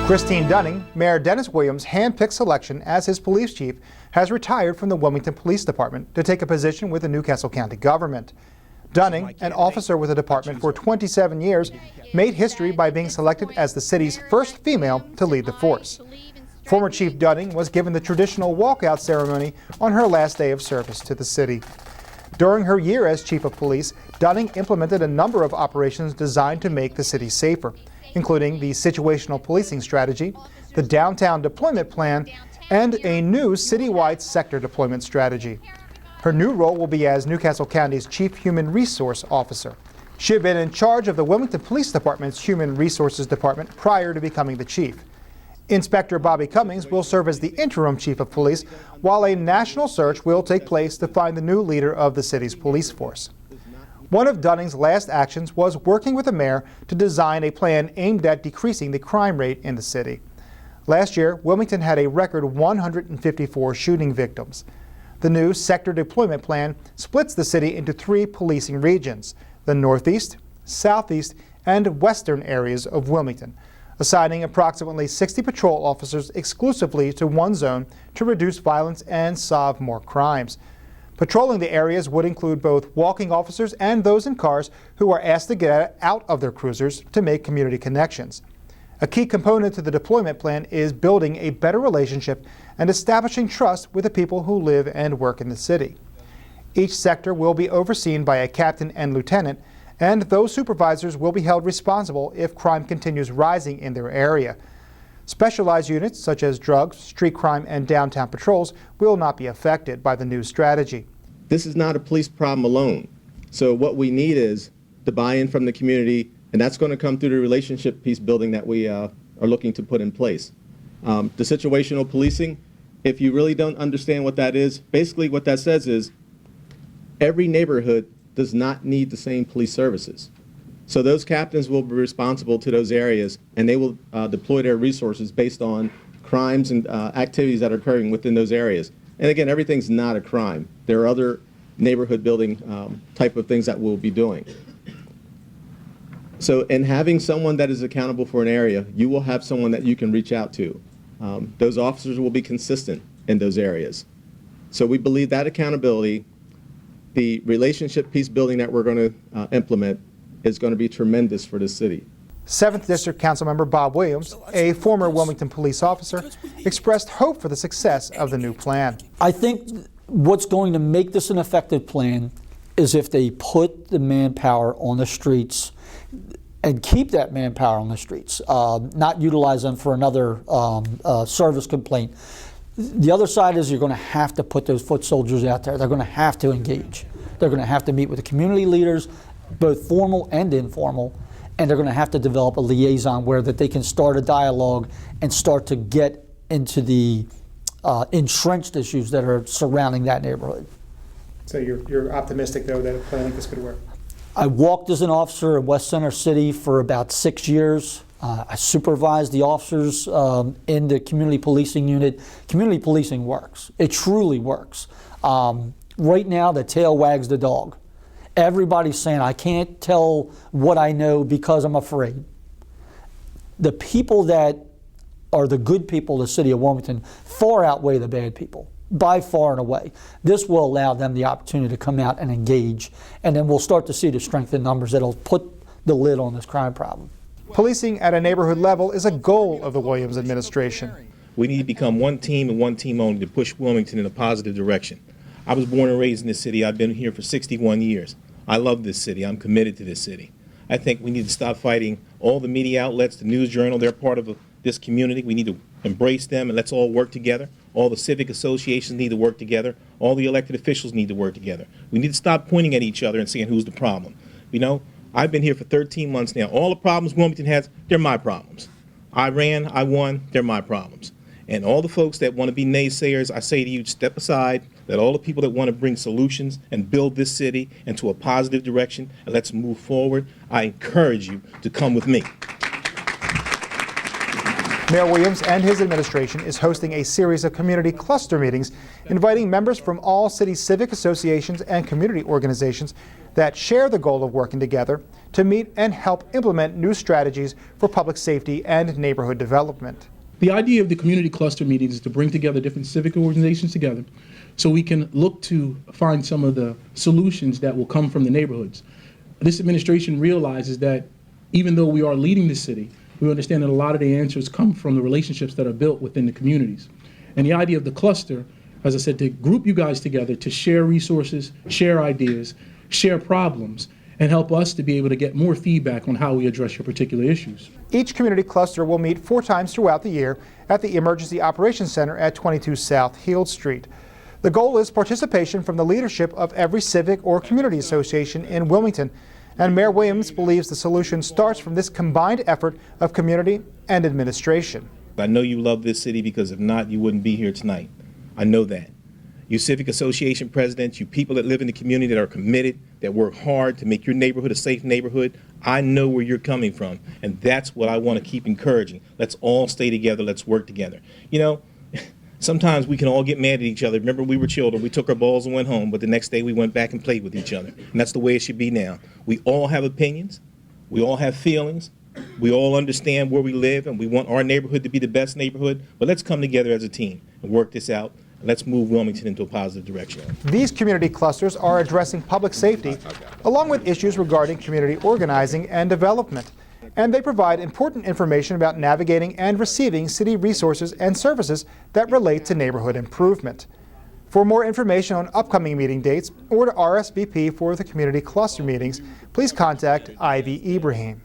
Christine Dunning, Mayor Dennis Williams' hand-picked selection as his police chief, has retired from the Wilmington Police Department to take a position with the Newcastle County government. Dunning, an officer with the department for 27 years, made history by being selected as the city's first female to lead the force. Former Chief Dunning was given the traditional walkout ceremony on her last day of service to the city. During her year as Chief of Police, Dunning implemented a number of operations designed to make the city safer, including the situational policing strategy, the downtown deployment plan, and a new citywide sector deployment strategy. Her new role will be as Newcastle County's Chief Human Resource Officer. She had been in charge of the Wilmington Police Department's Human Resources Department prior to becoming the chief. Inspector Bobby Cummings will serve as the interim chief of police, while a national search will take place to find the new leader of the city's police force. One of Dunning's last actions was working with the mayor to design a plan aimed at decreasing the crime rate in the city. Last year, Wilmington had a record 154 shooting victims. The new sector deployment plan splits the city into 3 policing regions: the northeast, southeast, and western areas of Wilmington, assigning approximately 60 patrol officers exclusively to one zone to reduce violence and solve more crimes. Patrolling the areas would include both walking officers and those in cars who are asked to get out of their cruisers to make community connections. A key component to the deployment plan is building a better relationship and establishing trust with the people who live and work in the city. Each sector will be overseen by a captain and lieutenant, and those supervisors will be held responsible if crime continues rising in their area. Specialized units such as drugs, street crime, and downtown patrols will not be affected by the new strategy. This is not a police problem alone. So what we need is the buy-in from the community, and that's going to come through the relationship piece building that we are looking to put in place. The situational policing, if you really don't understand what that is, basically what that says is every neighborhood does not need the same police services. So those captains will be responsible to those areas, and they will deploy their resources based on crimes and activities that are occurring within those areas. And again, everything's not a crime. There are other neighborhood building type of things that we'll be doing. So in having someone that is accountable for an area, you will have someone that you can reach out to. Those officers will be consistent in those areas. So we believe that accountability, the relationship piece building that we're going to implement, is going to be tremendous for the city. 7th District Councilmember Bob Williams, a former Wilmington police officer, expressed hope for the success of the new plan. I think what's going to make this an effective plan is if they put the manpower on the streets and keep that manpower on the streets, not utilize them for another service complaint. The other side is you're going to have to put those foot soldiers out there. They're going to have to engage. They're going to have to meet with the community leaders, both formal and informal, and they're going to have to develop a liaison where that they can start a dialogue and start to get into the entrenched issues that are surrounding that neighborhood. So you're optimistic, though, that a plan like this could work? I walked as an officer in West Center City for about 6 years. I supervised the officers in the community policing unit. Community policing works. It truly works. Right now, the tail wags the dog. Everybody's saying, I can't tell what I know because I'm afraid. The people that are the good people of the city of Wilmington far outweigh the bad people, by far and away. This will allow them the opportunity to come out and engage, and then we'll start to see the strength in numbers that'll put the lid on this crime problem. Policing at a neighborhood level is a goal of the Williams administration. We need to become one team and one team only to push Wilmington in a positive direction. I was born and raised in this city. I've been here for 61 years. I love this city. I'm committed to this city. I think we need to stop fighting all the media outlets, the News Journal. They're part of this community. We need to embrace them and let's all work together. All the civic associations need to work together. All the elected officials need to work together. We need to stop pointing at each other and saying who's the problem. You know, I've been here for 13 months now. All the problems Wilmington has, they're my problems. I ran, I won, they're my problems. And all the folks that want to be naysayers, I say to you, step aside. Let all the people that want to bring solutions and build this city into a positive direction, and let's move forward. I encourage you to come with me. Mayor Williams and his administration is hosting a series of community cluster meetings, inviting members from all city civic associations and community organizations that share the goal of working together to meet and help implement new strategies for public safety and neighborhood development. The idea of the community cluster meetings is to bring together different civic organizations together so we can look to find some of the solutions that will come from the neighborhoods. This administration realizes that even though we are leading the city, we understand that a lot of the answers come from the relationships that are built within the communities. And the idea of the cluster, as I said, to group you guys together to share resources, share ideas, share problems, and help us to be able to get more feedback on how we address your particular issues. Each community cluster will meet 4 times throughout the year at the Emergency Operations Center at 22 South Heald Street. The goal is participation from the leadership of every civic or community association in Wilmington, and Mayor Williams believes the solution starts from this combined effort of community and administration. I know you love this city because if not, you wouldn't be here tonight. I know that. You civic association presidents, you people that live in the community that are committed, that work hard to make your neighborhood a safe neighborhood, I know where you're coming from, and that's what I want to keep encouraging. Let's all stay together, let's work together. You know, sometimes we can all get mad at each other. Remember, we were children, we took our balls and went home, but the next day we went back and played with each other. And that's the way it should be now. We all have opinions, we all have feelings, we all understand where we live, and we want our neighborhood to be the best neighborhood, but let's come together as a team and work this out. Let's move Wilmington into a positive direction. These community clusters are addressing public safety, along with issues regarding community organizing and development. And they provide important information about navigating and receiving city resources and services that relate to neighborhood improvement. For more information on upcoming meeting dates or to RSVP for the community cluster meetings, please contact Ivy Ibrahim.